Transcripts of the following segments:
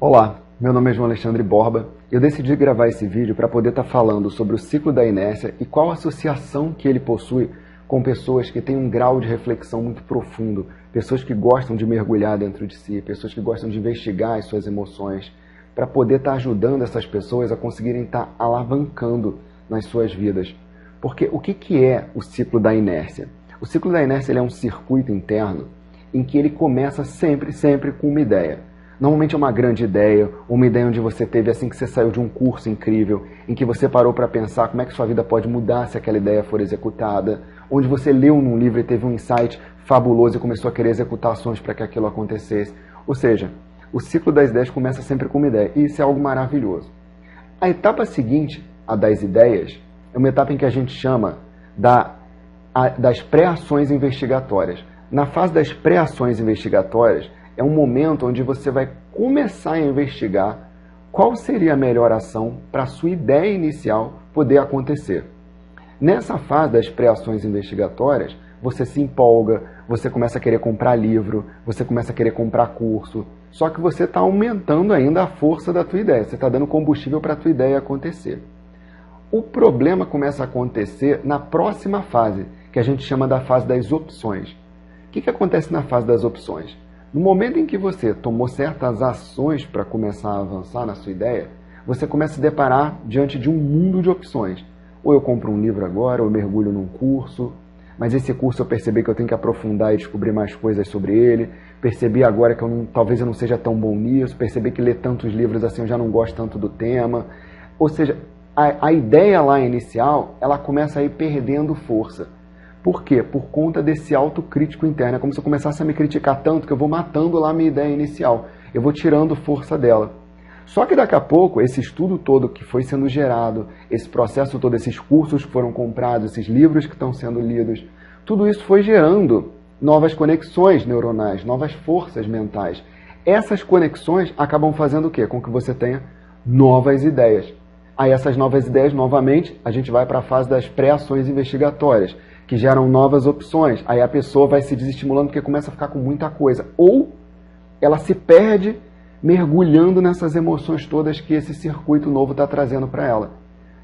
Olá, meu nome é João Alexandre Borba. Eu decidi gravar esse vídeo para poder estar falando sobre o ciclo da inércia e qual a associação que ele possui com pessoas que têm um grau de reflexão muito profundo, pessoas que gostam de mergulhar dentro de si, pessoas que gostam de investigar as suas emoções, para poder estar ajudando essas pessoas a conseguirem estar alavancando nas suas vidas. Porque o que é o ciclo da inércia? O ciclo da inércia ele é um circuito interno em que ele começa sempre com uma ideia. Normalmente é uma grande ideia, uma ideia onde você teve assim que você saiu de um curso incrível, em que você parou para pensar como é que sua vida pode mudar se aquela ideia for executada, onde você leu num livro e teve um insight fabuloso e começou a querer executar ações para que aquilo acontecesse. Ou seja, o ciclo das ideias começa sempre com uma ideia, e isso é algo maravilhoso. A etapa seguinte, a das ideias, é uma etapa em que a gente chama das pré-ações investigatórias. Na fase das pré-ações investigatórias, é um momento onde você vai começar a investigar qual seria a melhor ação para a sua ideia inicial poder acontecer. Nessa fase das pré-ações investigatórias, você se empolga, você começa a querer comprar livro, você começa a querer comprar curso, só que você está aumentando ainda a força da tua ideia, você está dando combustível para a tua ideia acontecer. O problema começa a acontecer na próxima fase, que a gente chama da fase das opções. O que acontece na fase das opções? No momento em que você tomou certas ações para começar a avançar na sua ideia, você começa a se deparar diante de um mundo de opções. Ou eu compro um livro agora, ou eu mergulho num curso, mas esse curso eu percebi que eu tenho que aprofundar e descobrir mais coisas sobre ele, percebi agora que talvez eu não seja tão bom nisso, percebi que ler tantos livros assim eu já não gosto tanto do tema. Ou seja, a ideia lá inicial, ela começa a ir perdendo força. Por quê? Por conta desse autocrítico interno. É como se eu começasse a me criticar tanto que eu vou matando lá a minha ideia inicial. Eu vou tirando força dela. Só que daqui a pouco, esse estudo todo que foi sendo gerado, esse processo todo, esses cursos que foram comprados, esses livros que estão sendo lidos, tudo isso foi gerando novas conexões neuronais, novas forças mentais. Essas conexões acabam fazendo o quê? Com que você tenha novas ideias. Aí essas novas ideias, novamente, a gente vai para a fase das pré-ações investigatórias, que geram novas opções. Aí a pessoa vai se desestimulando porque começa a ficar com muita coisa. Ou ela se perde mergulhando nessas emoções todas que esse circuito novo está trazendo para ela.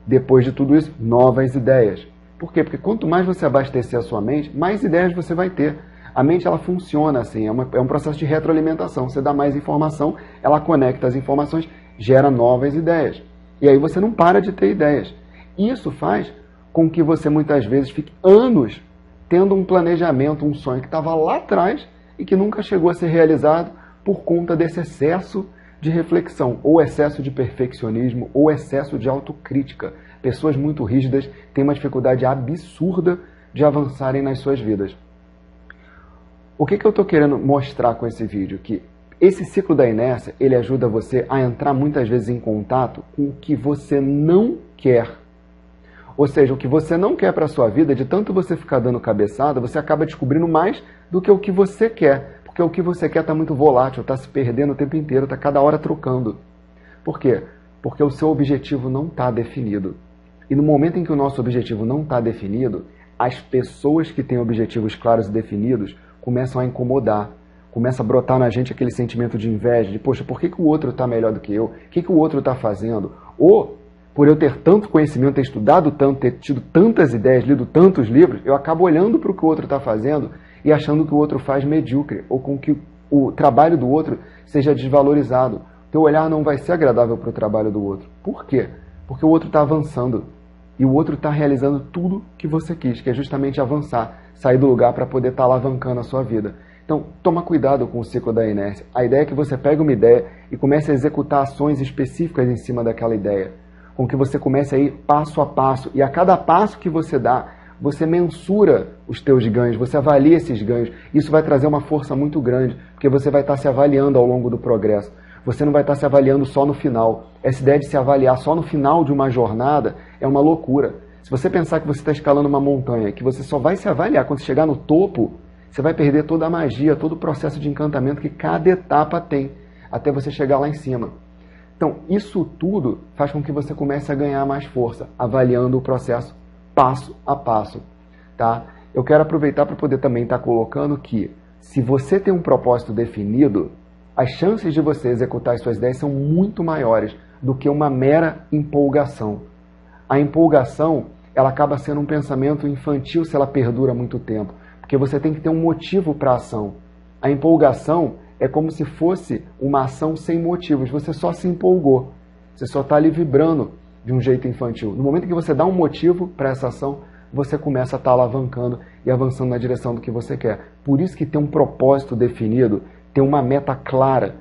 Depois de tudo isso, novas ideias. Por quê? Porque quanto mais você abastecer a sua mente, mais ideias você vai ter. A mente ela funciona assim, é um processo de retroalimentação. Você dá mais informação, ela conecta as informações, gera novas ideias. E aí você não para de ter ideias. Isso faz com que você muitas vezes fique anos tendo um planejamento, um sonho que estava lá atrás e que nunca chegou a ser realizado por conta desse excesso de reflexão, ou excesso de perfeccionismo, ou excesso de autocrítica. Pessoas muito rígidas têm uma dificuldade absurda de avançarem nas suas vidas. O que eu estou querendo mostrar com esse vídeo? Que esse ciclo da inércia, ele ajuda você a entrar muitas vezes em contato com o que você não quer. Ou seja, o que você não quer para a sua vida, de tanto você ficar dando cabeçada, você acaba descobrindo mais do que o que você quer. Porque o que você quer está muito volátil, está se perdendo o tempo inteiro, está cada hora trocando. Por quê? Porque o seu objetivo não está definido. E no momento em que o nosso objetivo não está definido, as pessoas que têm objetivos claros e definidos começam a incomodar. Começa a brotar na gente aquele sentimento de inveja, de poxa, por que o outro está melhor do que eu? O que o outro está fazendo? Ou por eu ter tanto conhecimento, ter estudado tanto, ter tido tantas ideias, lido tantos livros, eu acabo olhando para o que o outro está fazendo e achando que o outro faz medíocre, ou com que o trabalho do outro seja desvalorizado. Teu olhar não vai ser agradável para o trabalho do outro. Por quê? Porque o outro está avançando e o outro está realizando tudo que você quis, que é justamente avançar, sair do lugar para poder estar alavancando a sua vida. Então, toma cuidado com o ciclo da inércia. A ideia é que você pegue uma ideia e comece a executar ações específicas em cima daquela ideia, com que você comece a ir passo a passo, e a cada passo que você dá, você mensura os teus ganhos, você avalia esses ganhos. Isso vai trazer uma força muito grande, porque você vai estar se avaliando ao longo do progresso. Você não vai estar se avaliando só no final. Essa ideia de se avaliar só no final de uma jornada é uma loucura. Se você pensar que você está escalando uma montanha, que você só vai se avaliar quando chegar no topo, você vai perder toda a magia, todo o processo de encantamento que cada etapa tem, até você chegar lá em cima. Então, isso tudo faz com que você comece a ganhar mais força, avaliando o processo passo a passo. Tá? Eu quero aproveitar para poder também estar colocando que, se você tem um propósito definido, as chances de você executar as suas ideias são muito maiores do que uma mera empolgação. A empolgação, ela acaba sendo um pensamento infantil se ela perdura muito tempo, porque você tem que ter um motivo para a ação. A empolgação é como se fosse uma ação sem motivos, você só se empolgou, você só está ali vibrando de um jeito infantil. No momento que você dá um motivo para essa ação, você começa a estar alavancando e avançando na direção do que você quer. Por isso que ter um propósito definido, ter uma meta clara,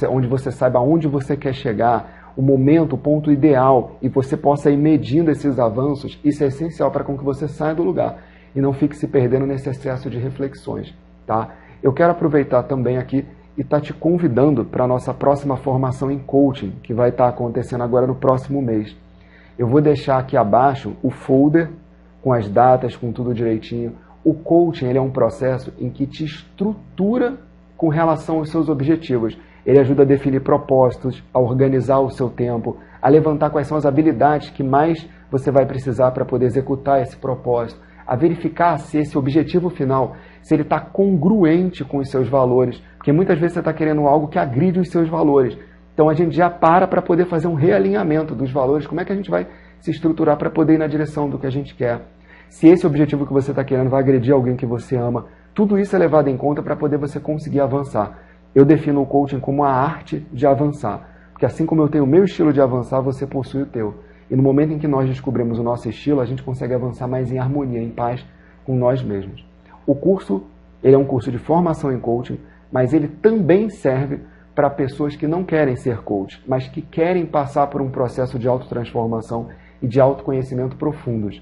onde você saiba aonde você quer chegar, o momento, o ponto ideal, e você possa ir medindo esses avanços, isso é essencial para que você saia do lugar e não fique se perdendo nesse excesso de reflexões. Tá? Eu quero aproveitar também aqui e estar te convidando para a nossa próxima formação em coaching, que vai estar acontecendo agora no próximo mês. Eu vou deixar aqui abaixo o folder com as datas, com tudo direitinho. O coaching, ele é um processo em que te estrutura com relação aos seus objetivos. Ele ajuda a definir propósitos, a organizar o seu tempo, a levantar quais são as habilidades que mais você vai precisar para poder executar esse propósito, a verificar se esse objetivo final, se ele está congruente com os seus valores, porque muitas vezes você está querendo algo que agride os seus valores. Então a gente já para poder fazer um realinhamento dos valores, como é que a gente vai se estruturar para poder ir na direção do que a gente quer. Se esse objetivo que você está querendo vai agredir alguém que você ama, tudo isso é levado em conta para poder você conseguir avançar. Eu defino o coaching como a arte de avançar, porque assim como eu tenho o meu estilo de avançar, você possui o teu. E no momento em que nós descobrimos o nosso estilo, a gente consegue avançar mais em harmonia, em paz com nós mesmos. O curso, ele é um curso de formação em coaching, mas ele também serve para pessoas que não querem ser coach, mas que querem passar por um processo de autotransformação e de autoconhecimento profundos.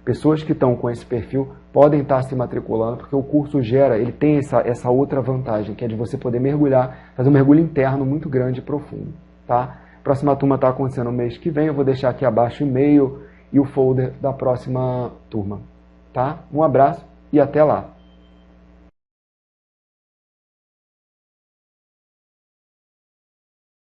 Pessoas que estão com esse perfil podem estar se matriculando, porque o curso ele tem essa outra vantagem, que é de você poder mergulhar, fazer um mergulho interno muito grande e profundo. Tá? A próxima turma está acontecendo no mês que vem, eu vou deixar aqui abaixo o e-mail e o folder da próxima turma. Tá? Um abraço e até lá!